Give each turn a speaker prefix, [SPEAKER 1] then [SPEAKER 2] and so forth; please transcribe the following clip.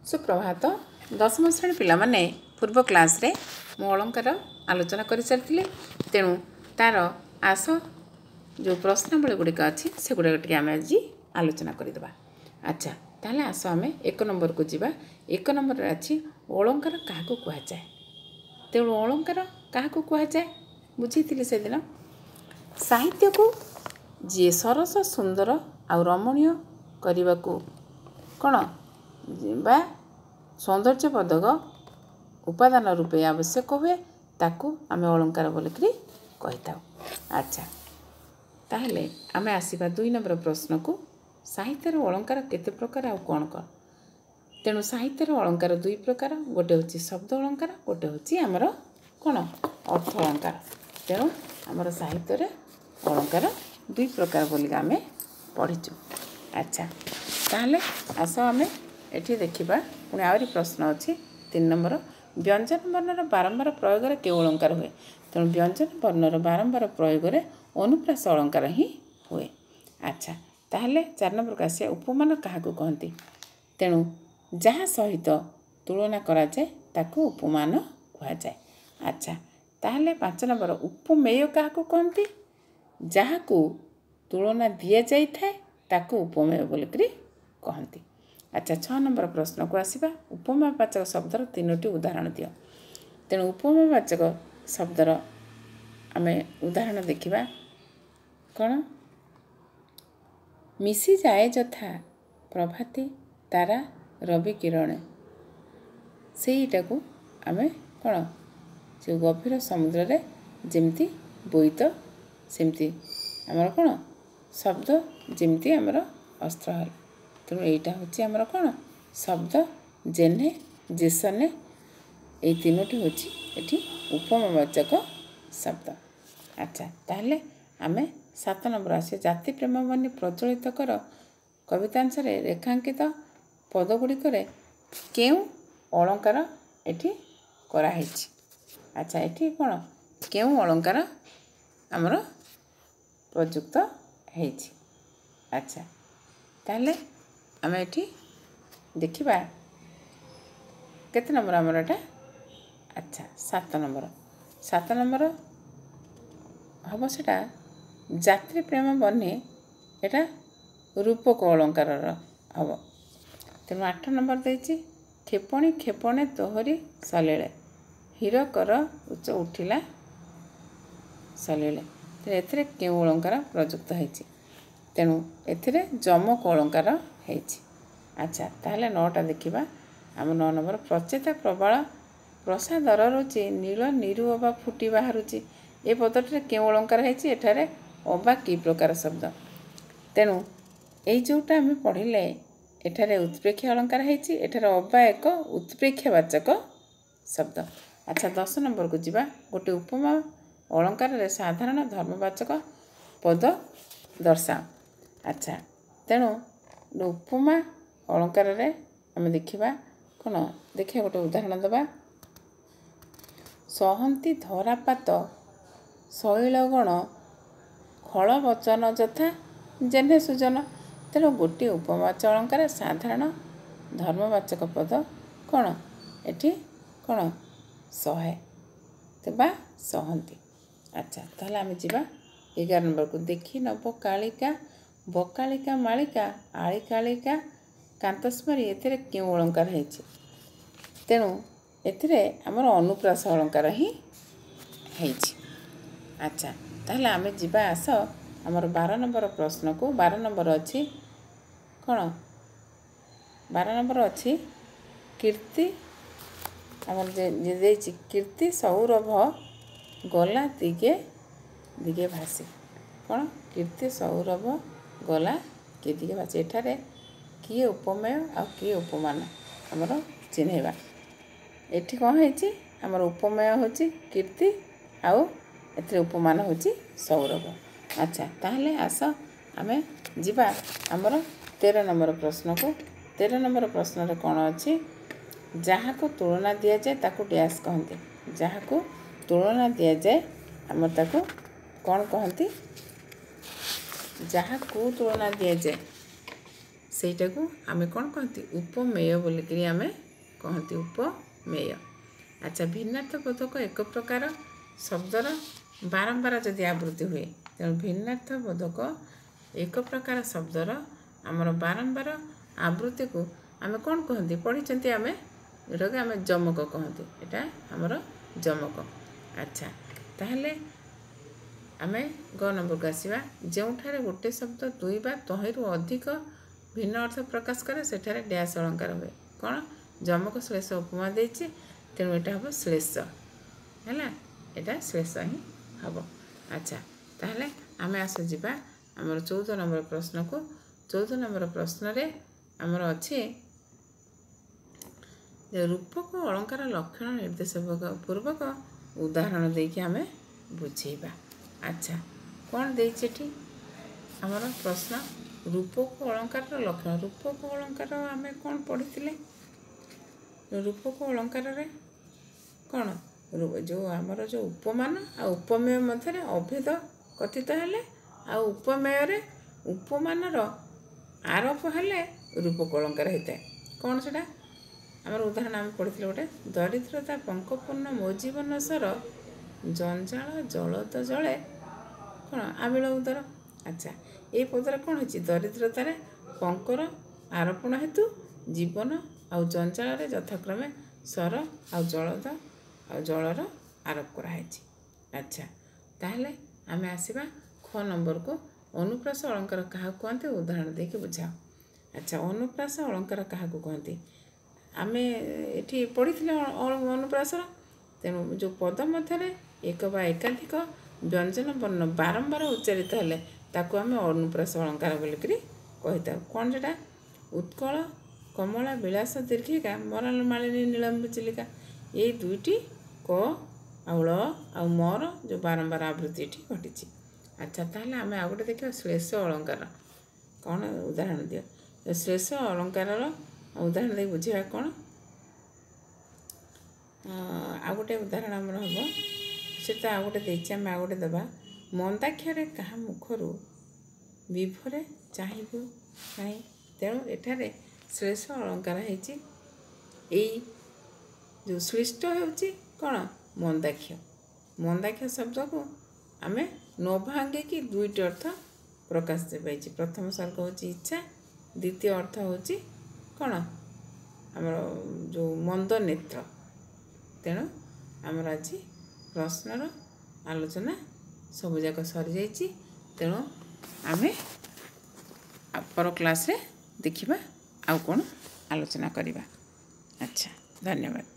[SPEAKER 1] सुप्रभात दशम श्रेणी पिला माने पूर्व क्लास रे मु अलंकार आलोचना कर सारी तेणु तार आस जो प्रश्नावली गुड़िक अच्छी से गुड़ाक आम आज आलोचना करदे। अच्छा ताहले आस आम एक नंबर को जीवा। एक नंबर अच्छी अलंकार क्या कहुए तेणु अलंकार क्या कहुए बुझी से दिन साहित्य को जी सरस सुंदर आ रमणीय करने को कौन बा सौंदर्य पदक उपादान रूपे आवश्यक हुए ताकू आम अलंकार बोलिकी कही था। अच्छा ताहले आम आसवा 2 नंबर प्रश्न को साहित्य अलंकार केते प्रकार आ कौन कौन तेणु साहित्य अलंकार 2 प्रकार गोटे हूँ शब्द अलंकार गोटे हूँ आमर कौन अर्थ अलंकार। तेणु आमर साहित्य अलंकार 2 प्रकार बोलिक आम पढ़ीचु। अच्छा ताहले आस आम एठी देखिबा पुणी आहरी प्रश्न अच्छी 3 नंबर व्यंजन वर्णर बारंबार प्रयोग में क्यों अलंकार हुए तेणु व्यंजन वर्णर बारंबार प्रयोग में अनुप्रास अलंकार ही हुए। अच्छा ताहले 4 नंबर का आसे उपमान क्या कहती तेणु जहाँ सहित तुलना करा जाए ताकू उपमान कहा जाए। अच्छा ताहले 5 नंबर उपमेय क्या कहती जहाँ को तुलना दि जाए ताकू उपमेय बोलिकी कहती। अच्छा 6 नंबर प्रश्न को आसवा उपमावाचक शब्दर 3टी उदाहरण दियो तेणु उपमावाचक शब्दर आम उदाहरण देखिबा कौन मिसी जाए जथा प्रभाती तारा रवि किरण सेटा को आम कौन जो गभीर समुद्र रे जेमती बोईत सेमती आमर कौन शब्द जेमती आमर अस्त्र हल तेणु यहाँ हूँ आमर कौन शब्द जेने जेसने ये 3टी हूँ ये उपमावाचक शब्द। अच्छा ताहले आम 7 नंबर आसे जाति प्रेम बनी प्रज्वलित कर कवितांश रेखांकित पदगुड़िक क्यों अलंकार एठी कराई। अच्छा एठी कौन क्यों अलंकार आमर प्रयुक्त है। अच्छा ताहले आम एठी देखिबा केते नंबर आमर एटा। अच्छा 7 नंबर हम सेटा जाति प्रेम बने एटा रूपक अलंकार हम तेणु 8 नंबर देछि खेपणी खेपणे तोहरी सलेले हीर कर उच्च उठिला सलेले तेणु एथिरे केउ अलंकार प्रयुक्त होइछि तेणु एथिरे जमक अलंकार होइछि। अच्छा ताहले 9टा देखिबा आम 9 नंबर प्रचेता प्रबल प्रसादर रुचि नील निरु अबा फुटी बाहरुचि ए पदटे केउ अलंकार होइछि एठारे अबा की प्रकार शब्द तेणु एई जोटा आम पढ़िले एठारे उत्प्रेक्ष अलंकार होइछि एठारे अबा एक उत्प्रेक्षवाचक शब्द। अच्छा 10 नंबर को जीवा गोटे उपमा अलंकार रे साधारण धर्मवाचक पद दर्शा। अच्छा तेणु उपमा अलंकार रे आम देखिबा कौन देखिए गोटे उदाहरण दबा सहंती धरापात शैलगण खल वचन यथा जेने सुजन तेणु गोटे उपमावाचक अलंकार साधारण धर्मवाचक पद कौन एठी कौन सहे तेबा सहंती। अच्छा ताहले आम जीवा 11 नंबर को देखी नब कालिका बकालिका मालिका आलिकालिका कांतस्मरी एथिरे क्यों अलंकार होइछि तेणु एथिरे आमर अनुप्रास अलंकार ही होइछि। अच्छा ताहले आम जीवा आस आमर 12 नंबर प्रश्न को 12 नंबर अच्छी कौन 12 नंबर अच्छी कीर्ति आमर जे कीर्ति सौरभ गला दिगे दिगे भासी कौन कीर्ति सौरभ गला किए दिगे भासी एठारे किए उपमेय आ किए उपमान आमर चिन्हवा एठी कौन है आमर उपमेय हूँ कीर्ति आउ एथिरे उपमान हूँ सौरभ। अच्छा ताहले आस आम जीवा आमर 13 नंबर प्रश्न को 13 नंबर प्रश्न रे कौन अच्छी जहाँ को तुलना दि जाए ताकू डैश कहते जहाँ को तुलना दि जाए आम ताकू कौन कहती जहाँ को तुलना दि जाए ସେଇଟାକୁ ଆମେ କ'ଣ କହନ୍ତି ଉପମେୟ ବୋଲିକିରି ଆମେ କହନ୍ତି ଉପମେୟ। ଆଚ୍ଛା ଭିନ୍ନାର୍ଥବୋଧକ ଏକ ପ୍ରକାର ଶବ୍ଦର ବାରମ୍ବାର ଯଦି ଆବୃତ୍ତି ହୁଏ ତେଣୁ ଭିନ୍ନାର୍ଥବୋଧକ ଏକ ପ୍ରକାର ଶବ୍ଦର ଆମର ବାରମ୍ବାର ଆବୃତ୍ତିକୁ ଆମେ କ'ଣ କହନ୍ତି ପଢ଼ିଛନ୍ତି ଆମେ ଏଟାକୁ ଆମେ ଯମକ କହନ୍ତି। ଏଇଟା ଆମର ଯମକ। ଆଚ୍ଛା ତାହେଲେ ଆମେ ଗ ନମ୍ବରକୁ ଆସିବା। ଯେଉଁଠାରେ ଗୋଟେ ଶବ୍ଦ ଦୁଇ ବା ତହିଁରୁ ଅଧିକ ଭିନ୍ନ ଅର୍ଥ ପ୍ରକାଶ କରେ ସେଠାରେ ଡ୍ୟାସ୍ ଅଳଙ୍କାର ହୁଏ। କ'ଣ ଯମକ ଶ୍ଳେଷ ଉପମା ଦେଇଛି ତେଣୁ ଏଇଟା ହେବ ଶ୍ଳେଷ ହେଲା। ଏଇଟା ଶ୍ଳେଷ ହିଁ ହେବ। ଆଚ୍ଛା ତାହେଲେ ଆମେ ଯିବା ଆମର 14 ନମ୍ବର ପ୍ରଶ୍ନକୁ। 14 ନମ୍ବର ପ୍ରଶ୍ନରେ ଆମର ଅଛି ଯେ ରୂପକ ଅଳଙ୍କାର ଲକ୍ଷଣ ନିର୍ଦ୍ଦେଶ ପୂର୍ବକ ଉଦାହରଣ ଦେଇକି ଆମେ ବୁଝେଇବା। ଆଚ୍ଛା କ'ଣ ଦେଇଛି ଏଠି ଆମର ପ୍ରଶ୍ନ ରୂପକ ଅଳଙ୍କାରର ଲକ୍ଷଣ। ରୂପକ ଅଳଙ୍କାର ଆମେ କ'ଣ ପଢ଼ିଥିଲେ? ରୂପକ ଅଳଙ୍କାରରେ କ'ଣ ଯେଉଁ ଆମର ଯେଉଁ ଉପମାନ ଆଉ ଉପମେୟ ମଧ୍ୟରେ ଅଭେଦ କଥିତ ହେଲେ ଆଉ ଉପମେୟରେ ଉପମାନର ଆରୋପ ହେଲେ ରୂପକ ଅଳଙ୍କାର ହେଇଥାଏ। କ'ଣ ସେଟା ଆମର ଉଦାହରଣ ଆମେ ପଢ଼ିଥିଲେ ଗୋଟେ ଦରିଦ୍ରତା ପଙ୍କପୂର୍ଣ୍ଣ ମୋ ଜୀବନ ସର ଜଞ୍ଜାଳ ଜଳଦ ଜଳେ କ'ଣ ଆବିଳ ଉଦର। ଆଚ୍ଛା ଏଇ ପଦରେ କ'ଣ ହେଇଛି ଦରିଦ୍ରତାରେ ପଙ୍କର ଆରୋପଣ ହେତୁ ଜୀବନ ଆଉ ଜଞ୍ଜାଳରେ ଯଥାକ୍ରମେ ସର ଆଉ ଜଳଦ ଆଉ ଜଳର ଆରୋପ କରାହେଇଛି। ଆଚ୍ଛା ତାହେଲେ ଆମେ ଆସିବା ଖ ନମ୍ବରକୁ। ଅନୁପ୍ରାସ ଅଳଙ୍କାର କାହାକୁ କୁହନ୍ତି ଉଦାହରଣ ଦେଇକି ବୁଝାଅ। ଆଚ୍ଛା ଅନୁପ୍ରାସ ଅଳଙ୍କାର କାହାକୁ କୁହନ୍ତି? ଆମେ ଏଠି ପଢ଼ିଥିଲେ ଅନୁପ୍ରାସର। ତେଣୁ ଯେଉଁ ପଦ ମଧ୍ୟରେ ଏକ ବା ଏକାଧିକ ବ୍ୟଞ୍ଜନ ବର୍ଣ୍ଣ ବାରମ୍ବାର ଉଚ୍ଚାରିତ ହେଲେ ତାକୁ ଆମେ ଅନୁପ୍ରାସ ଅଳଙ୍କାର ବୋଲିକରି କହିଥାଉ। କ'ଣ ସେଟା ଉତ୍କଳ କମଳା ବିଳାସ ଦୀର୍ଘିକା ମରାଳ ମାଳିନୀ ନୀଳମ୍ବି ଚିଲିକା ଏଇ ଦୁଇଟି କ ଆଉ ଳ ଆଉ ମର ଯେଉଁ ବାରମ୍ବାର ଆବୃତ୍ତି ଏଠି ଘଟିଛି। ଆଚ୍ଛା ତାହେଲେ ଆମେ ଆଉ ଗୋଟେ ଦେଖିବା ଶ୍ଳେଷ ଅଳଙ୍କାର। କ'ଣ ଉଦାହରଣ ଦିଅ। ଶ୍ଳେଷ ଅଳଙ୍କାରର ଉଦାହରଣ ଦେଇ ବୁଝିବା କ'ଣ ଆଉ ଗୋଟେ ଉଦାହରଣ ଆମର ହେବ ସେଟା ଆଉ ଗୋଟେ ଦେଇଛି ଆମେ ଆଉ ଗୋଟେ ଦେବା ମନ୍ଦାକ୍ଷରେ କାହା ମୁଖରୁ ବିଭୋରେ ଚାହିଁବୁ ନାହିଁ। ତେଣୁ ଏଠାରେ ଶ୍ଳେଷ ଅଳଙ୍କାର ହେଇଛି। ଏଇ ଯେଉଁ ଶ୍ଳିଷ୍ଟ ହେଉଛି କ'ଣ ମନ୍ଦାକ୍ଷ। ମନ୍ଦାକ୍ଷ ଶବ୍ଦକୁ ଆମେ ନ ଭାଙ୍ଗିକି ଦୁଇଟି ଅର୍ଥ ପ୍ରକାଶ ପାଇଛି। ପ୍ରଥମ ସର୍ଗ ହେଉଛି ଇଚ୍ଛା ଦ୍ୱିତୀୟ ଅର୍ଥ ହେଉଛି କ'ଣ ଆମର ଯେଉଁ ମନ୍ଦ ନେତ୍ର। ତେଣୁ ଆମର ଆଜି ପ୍ରଶ୍ନର ଆଲୋଚନା ସବୁଯାକ ସରିଯାଇଛି। ତେଣୁ ଆମେ ପର କ୍ଲାସ୍ରେ ଦେଖିବା ଆଉ କ'ଣ ଆଲୋଚନା କରିବା। ଆଚ୍ଛା ଧନ୍ୟବାଦ।